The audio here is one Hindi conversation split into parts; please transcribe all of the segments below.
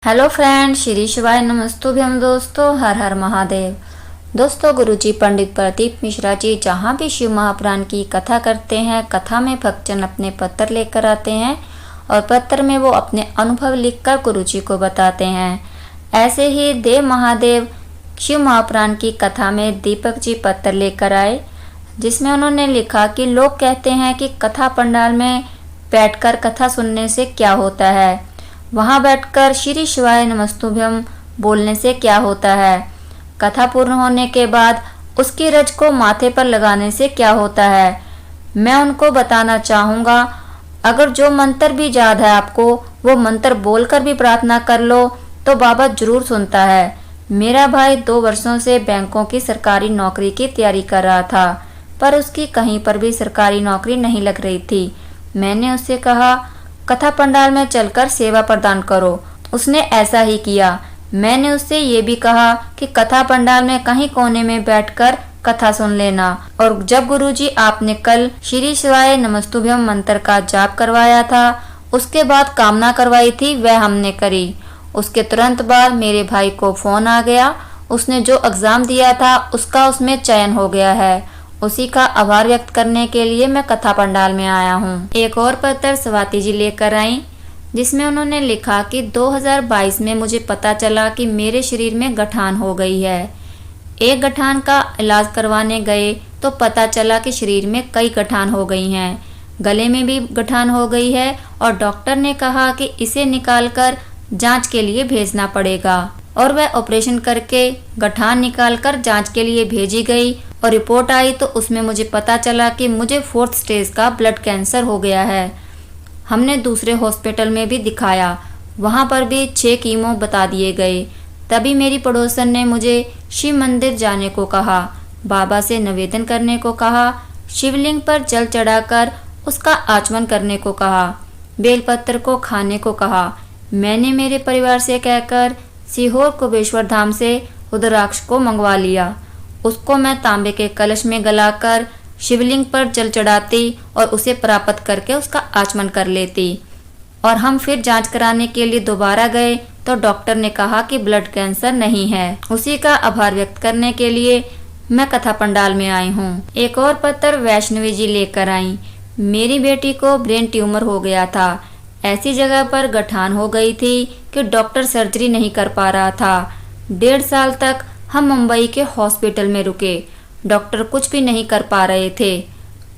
हेलो फ्रेंड, श्री शिवाय नमस्तुभ्यम। दोस्तों, हर हर महादेव। दोस्तों, गुरुजी पंडित प्रदीप मिश्रा जी जहाँ भी शिव महापुराण की कथा करते हैं, कथा में भक्तजन अपने पत्र लेकर आते हैं और पत्र में वो अपने अनुभव लिखकर गुरुजी को बताते हैं। ऐसे ही देव महादेव शिव महापुराण की कथा में दीपक जी पत्र लेकर आए, जिसमें उन्होंने लिखा कि लोग कहते हैं कि कथा पंडाल में बैठकर कथा सुनने से क्या होता है, वहां बैठकर श्री शिवाय नमस्तुभ्यम बोलने से क्या होता है, कथा पूर्ण होने के बाद उसकी रज को माथे पर लगाने से क्या होता है। मैं उनको बताना चाहूँगा, अगर जो मंत्र भी याद है आपको, वो मंत्र बोलकर भी प्रार्थना कर लो तो बाबा जरूर सुनता है। मेरा भाई 2 वर्षों से बैंकों की सरकारी नौकरी की तैयारी कर रहा था, पर उसकी कहीं पर भी सरकारी नौकरी नहीं लग रही थी। मैंने उससे कहा, कथा पंडाल में चलकर सेवा प्रदान करो। उसने ऐसा ही किया। मैंने उससे ये भी कहा कि कथा पंडाल में कहीं कोने में बैठकर कथा सुन लेना। और जब गुरुजी आपने कल श्री शिवाय नमस्तुभ्यम मंत्र का जाप करवाया था, उसके बाद कामना करवाई थी, वह हमने करी। उसके तुरंत बाद मेरे भाई को फोन आ गया। उसने जो एग्जाम दिया था उसका उसमें चयन हो गया है। उसी का आभार व्यक्त करने के लिए मैं कथा पंडाल में आया हूँ। एक और पत्र स्वाति जी लेकर आई, जिसमें उन्होंने लिखा कि 2022 में मुझे पता चला कि मेरे शरीर में गठान हो गई है। एक गठान का इलाज करवाने गए तो पता चला कि शरीर में कई गठान हो गई हैं। गले में भी गठान हो गई है और डॉक्टर ने कहा कि इसे निकालकर जांच के लिए भेजना पड़ेगा। और वह ऑपरेशन करके गठान निकालकर जांच के लिए भेजी गई और रिपोर्ट आई तो उसमें मुझे पता चला कि मुझे 4th स्टेज का ब्लड कैंसर हो गया है। हमने दूसरे हॉस्पिटल में भी दिखाया, वहां पर भी 6 कीमो बता दिए गए। तभी मेरी पड़ोसन ने मुझे शिव मंदिर जाने को कहा, बाबा से निवेदन करने को कहा, शिवलिंग पर जल चढ़ाकर उसका आचमन करने को कहा, बेलपत्र को खाने को कहा। मैंने मेरे परिवार से कहकर सीहोर कुबेश्वर धाम से रुद्राक्ष को मंगवा लिया। उसको मैं तांबे के कलश में गलाकर शिवलिंग पर जल चढ़ाती और उसे प्राप्त करके उसका आचमन कर लेती। और हम फिर जांच कराने के लिए दोबारा गए तो डॉक्टर ने कहा कि ब्लड कैंसर नहीं है। उसी का आभार व्यक्त करने के लिए मैं कथा पंडाल में आई हूँ। एक और पत्र वैष्णवी जी लेकर आई। मेरी बेटी को ब्रेन ट्यूमर हो गया था। ऐसी जगह पर गठान हो गई थी कि डॉक्टर सर्जरी नहीं कर पा रहा था। 1.5 साल तक हम मुंबई के हॉस्पिटल में रुके, डॉक्टर कुछ भी नहीं कर पा रहे थे।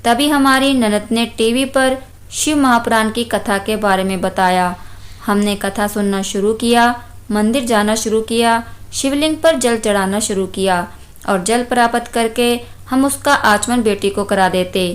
तभी हमारी ननद ने टीवी पर शिव महापुराण की कथा के बारे में बताया। हमने कथा सुनना शुरू किया, मंदिर जाना शुरू किया, शिवलिंग पर जल चढ़ाना शुरू किया और जल प्राप्त करके हम उसका आचमन बेटी को करा देते।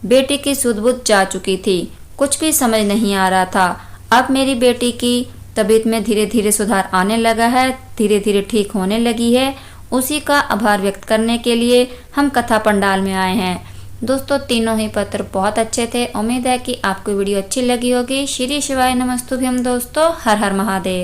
बेटी की सुध बुध जा चुकी थी, कुछ भी समझ नहीं आ रहा था। अब मेरी बेटी की तबीयत में धीरे धीरे सुधार आने लगा है, धीरे धीरे ठीक होने लगी है। उसी का आभार व्यक्त करने के लिए हम कथा पंडाल में आए हैं। दोस्तों, तीनों ही पत्र बहुत अच्छे थे। उम्मीद है कि आपको वीडियो अच्छी लगी होगी। श्री शिवाय नमस्तुभ्यम। दोस्तों, हर हर महादेव।